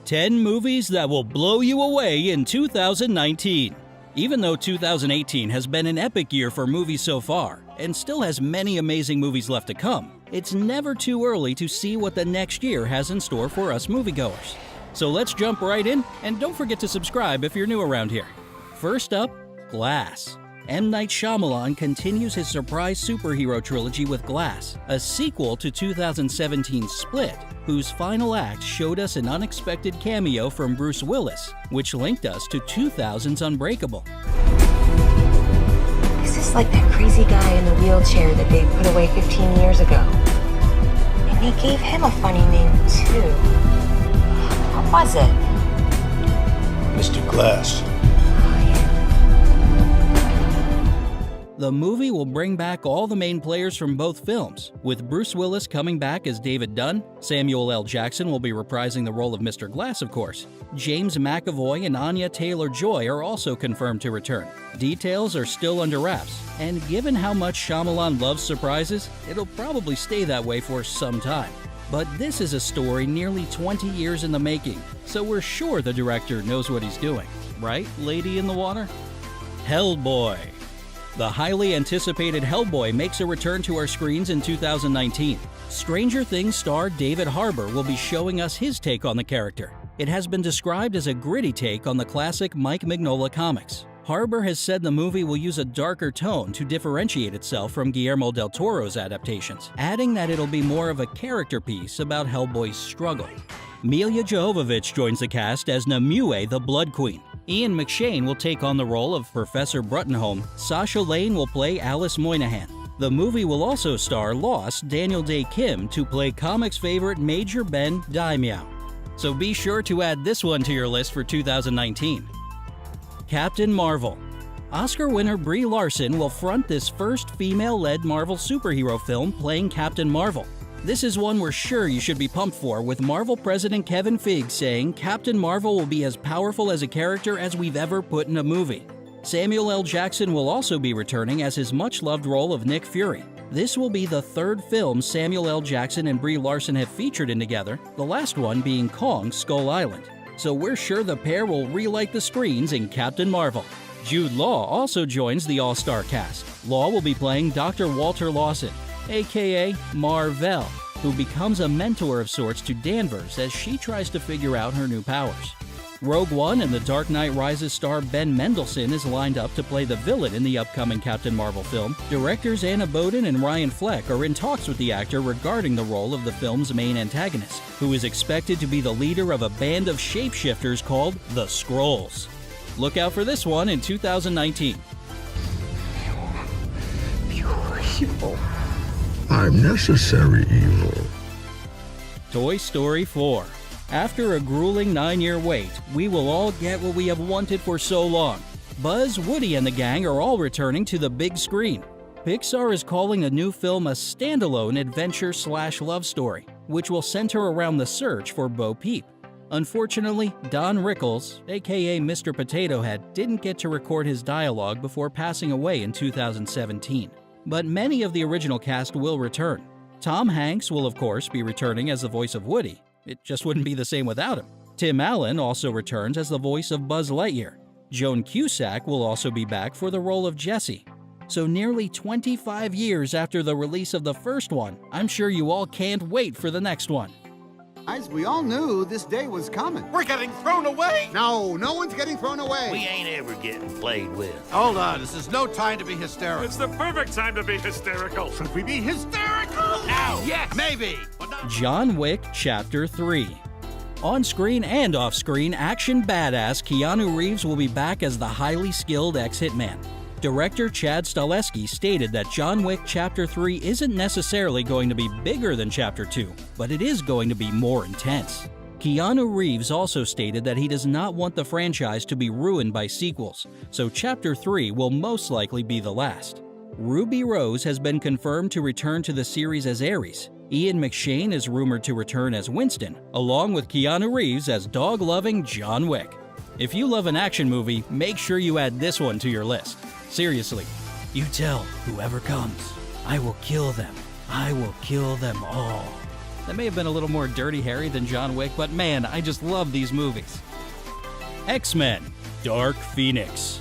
10 movies that will blow you away in 2019. Even though 2018 has been an epic year for movies so far, and still has many amazing movies left to come, it's never too early to see what the next year has in store for us moviegoers. So let's jump right in, and don't forget to subscribe if you're new around here. First up, Glass. M. Night Shyamalan continues his surprise superhero trilogy with Glass, a sequel to 2017's Split, whose final act showed us an unexpected cameo from Bruce Willis, which linked us to 2000's Unbreakable. This is like that crazy guy in the wheelchair that they put away 15 years ago. And they gave him a funny name, too. What was it? Mr. Glass. The movie will bring back all the main players from both films, with Bruce Willis coming back as David Dunn, Samuel L. Jackson will be reprising the role of Mr. Glass, of course. James McAvoy and Anya Taylor-Joy are also confirmed to return. Details are still under wraps, and given how much Shyamalan loves surprises, it'll probably stay that way for some time. But this is a story nearly 20 years in the making, so we're sure the director knows what he's doing. Right, Lady in the Water? Hellboy. The highly anticipated Hellboy makes a return to our screens in 2019. Stranger Things star David Harbour will be showing us his take on the character. It has been described as a gritty take on the classic Mike Mignola comics. Harbour has said the movie will use a darker tone to differentiate itself from Guillermo del Toro's adaptations, adding that it'll be more of a character piece about Hellboy's struggle. Milla Jovovich joins the cast as Nimue the Blood Queen. Ian McShane will take on the role of Professor Bruttenholm. Sasha Lane will play Alice Moynihan. The movie will also star Lost Daniel Day Kim to play comics favorite Major Ben Daimyo. So be sure to add this one to your list for 2019. Captain Marvel. Oscar winner Brie Larson will front this first female-led Marvel superhero film playing Captain Marvel. This is one we're sure you should be pumped for, with Marvel President Kevin Feige saying Captain Marvel will be as powerful as a character as we've ever put in a movie. Samuel L. Jackson will also be returning as his much-loved role of Nick Fury. This will be the third film Samuel L. Jackson and Brie Larson have featured in together, the last one being Kong Skull Island. So we're sure the pair will relight the screens in Captain Marvel. Jude Law also joins the all-star cast. Law will be playing Dr. Walter Lawson, aka Mar-Vell, who becomes a mentor of sorts to Danvers as she tries to figure out her new powers. Rogue One and The Dark Knight Rises star Ben Mendelsohn is lined up to play the villain in the upcoming Captain Marvel film. Directors Anna Boden and Ryan Fleck are in talks with the actor regarding the role of the film's main antagonist, who is expected to be the leader of a band of shapeshifters called the Skrulls. Look out for this one in 2019. Pure evil. I'm necessary evil. Toy Story 4. After a grueling 9-year wait, we will all get what we have wanted for so long. Buzz, Woody, and the gang are all returning to the big screen. Pixar is calling the new film a standalone adventure/love story, which will center around the search for Bo Peep. Unfortunately, Don Rickles, aka Mr. Potato Head, didn't get to record his dialogue before passing away in 2017. But many of the original cast will return. Tom Hanks will of course be returning as the voice of Woody. It just wouldn't be the same without him. Tim Allen also returns as the voice of Buzz Lightyear. Joan Cusack will also be back for the role of Jessie. So nearly 25 years after the release of the first one, I'm sure you all can't wait for the next one. Guys, we all knew this day was coming. We're getting thrown away? No, no one's getting thrown away. We ain't ever getting played with. Hold on, this is no time to be hysterical. It's the perfect time to be hysterical. Should we be hysterical? Ow! Yes! Maybe. John Wick Chapter 3. On-screen and off-screen action badass Keanu Reeves will be back as the highly skilled ex-hitman. Director Chad Stahelski stated that John Wick Chapter 3 isn't necessarily going to be bigger than Chapter 2, but it is going to be more intense. Keanu Reeves also stated that he does not want the franchise to be ruined by sequels, so Chapter 3 will most likely be the last. Ruby Rose has been confirmed to return to the series as Ares. Ian McShane is rumored to return as Winston, along with Keanu Reeves as dog-loving John Wick. If you love an action movie, make sure you add this one to your list. Seriously, you tell whoever comes, I will kill them. I will kill them all. That may have been a little more Dirty Harry than John Wick, but man, I just love these movies. X-Men: Dark Phoenix.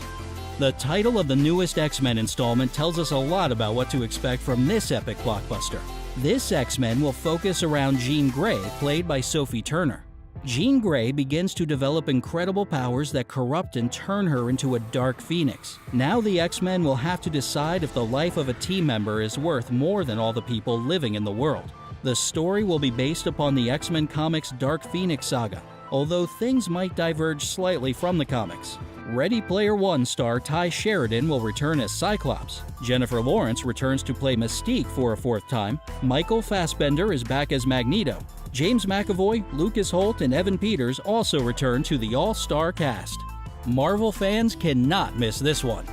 The title of the newest X-Men installment tells us a lot about what to expect from this epic blockbuster. This X-Men will focus around Jean Grey, played by Sophie Turner. Jean Grey begins to develop incredible powers that corrupt and turn her into a Dark Phoenix. Now the X-Men will have to decide if the life of a team member is worth more than all the people living in the world. The story will be based upon the X-Men comics' Dark Phoenix saga, although things might diverge slightly from the comics. Ready Player One star Ty Sheridan will return as Cyclops. Jennifer Lawrence returns to play Mystique for a fourth time. Michael Fassbender is back as Magneto. James McAvoy, Lucas Holt, and Evan Peters also return to the all-star cast. Marvel fans cannot miss this one.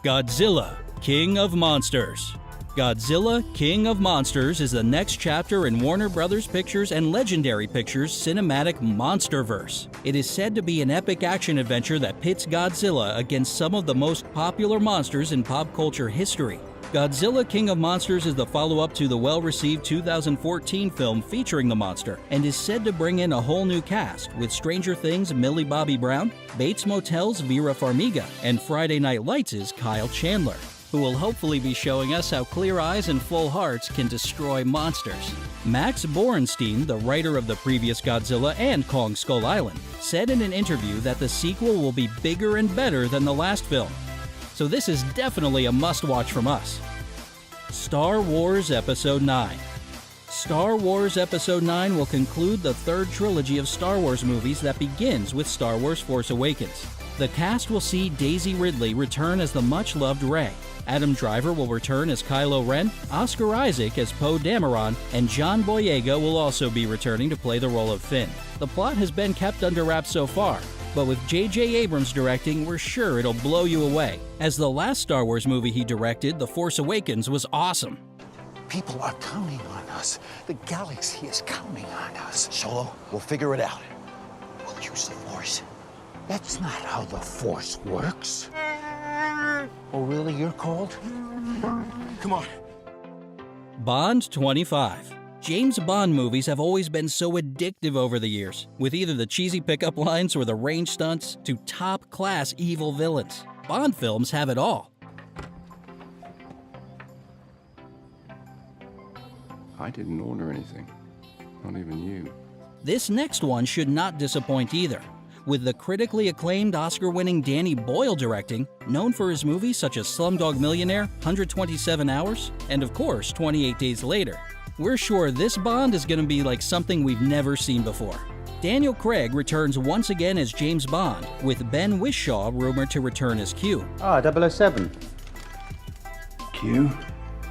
Godzilla: King of Monsters. Godzilla: King of Monsters is the next chapter in Warner Bros. Pictures and Legendary Pictures' cinematic Monsterverse. It is said to be an epic action adventure that pits Godzilla against some of the most popular monsters in pop culture history. Godzilla: King of Monsters is the follow-up to the well-received 2014 film featuring the monster, and is said to bring in a whole new cast, with Stranger Things' Millie Bobby Brown, Bates Motel's Vera Farmiga, and Friday Night Lights' Kyle Chandler, who will hopefully be showing us how clear eyes and full hearts can destroy monsters. Max Borenstein, the writer of the previous Godzilla and Kong Skull Island, said in an interview that the sequel will be bigger and better than the last film. So this is definitely a must-watch from us. Star Wars Episode 9. Star Wars Episode 9 will conclude the third trilogy of Star Wars movies that begins with Star Wars: Force Awakens. The cast will see Daisy Ridley return as the much-loved Rey. Adam Driver will return as Kylo Ren, Oscar Isaac as Poe Dameron, and John Boyega will also be returning to play the role of Finn. The plot has been kept under wraps so far, but with J.J. Abrams directing, we're sure it'll blow you away, as the last Star Wars movie he directed, The Force Awakens, was awesome. People are counting on us. The galaxy is counting on us. Solo, we'll figure it out. We'll use the Force. That's not how the Force works. Oh, really? You're cold? Come on. Bond 25. James Bond movies have always been so addictive over the years, with either the cheesy pickup lines or the range stunts to top-class evil villains. Bond films have it all. I didn't order anything. Not even you. This next one should not disappoint either, with the critically acclaimed Oscar-winning Danny Boyle directing, known for his movies such as Slumdog Millionaire, 127 Hours, and of course 28 Days Later. We're sure this Bond is going to be like something we've never seen before. Daniel Craig returns once again as James Bond, with Ben Whishaw rumored to return as Q. 007. Q?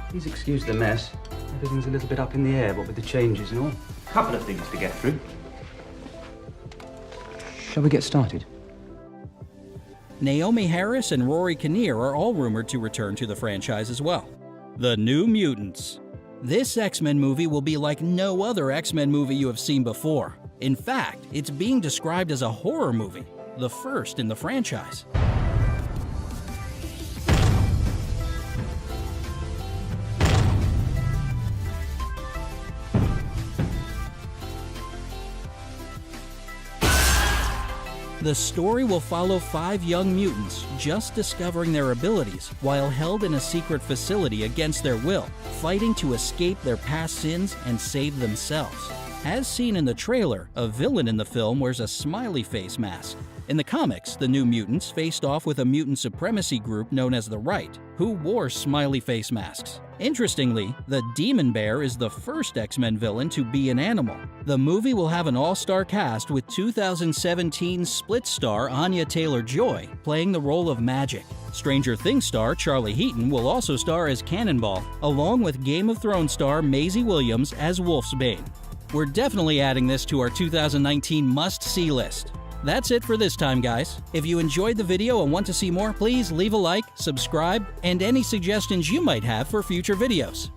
Please excuse the mess. Everything's a little bit up in the air, what with the changes and all. Couple of things to get through. Shall we get started? Naomi Harris and Rory Kinnear are all rumored to return to the franchise as well. The New Mutants. This X-Men movie will be like no other X-Men movie you have seen before. In fact, it's being described as a horror movie, the first in the franchise. The story will follow 5 young mutants just discovering their abilities while held in a secret facility against their will, fighting to escape their past sins and save themselves. As seen in the trailer, a villain in the film wears a smiley face mask. In the comics, the New Mutants faced off with a mutant supremacy group known as the Right, who wore smiley face masks. Interestingly, the Demon Bear is the first X-Men villain to be an animal. The movie will have an all-star cast with 2017 Split star Anya Taylor-Joy playing the role of Magic. Stranger Things star Charlie Heaton will also star as Cannonball, along with Game of Thrones star Maisie Williams as Wolfsbane. We're definitely adding this to our 2019 must-see list. That's it for this time, guys. If you enjoyed the video and want to see more, please leave a like, subscribe, and any suggestions you might have for future videos.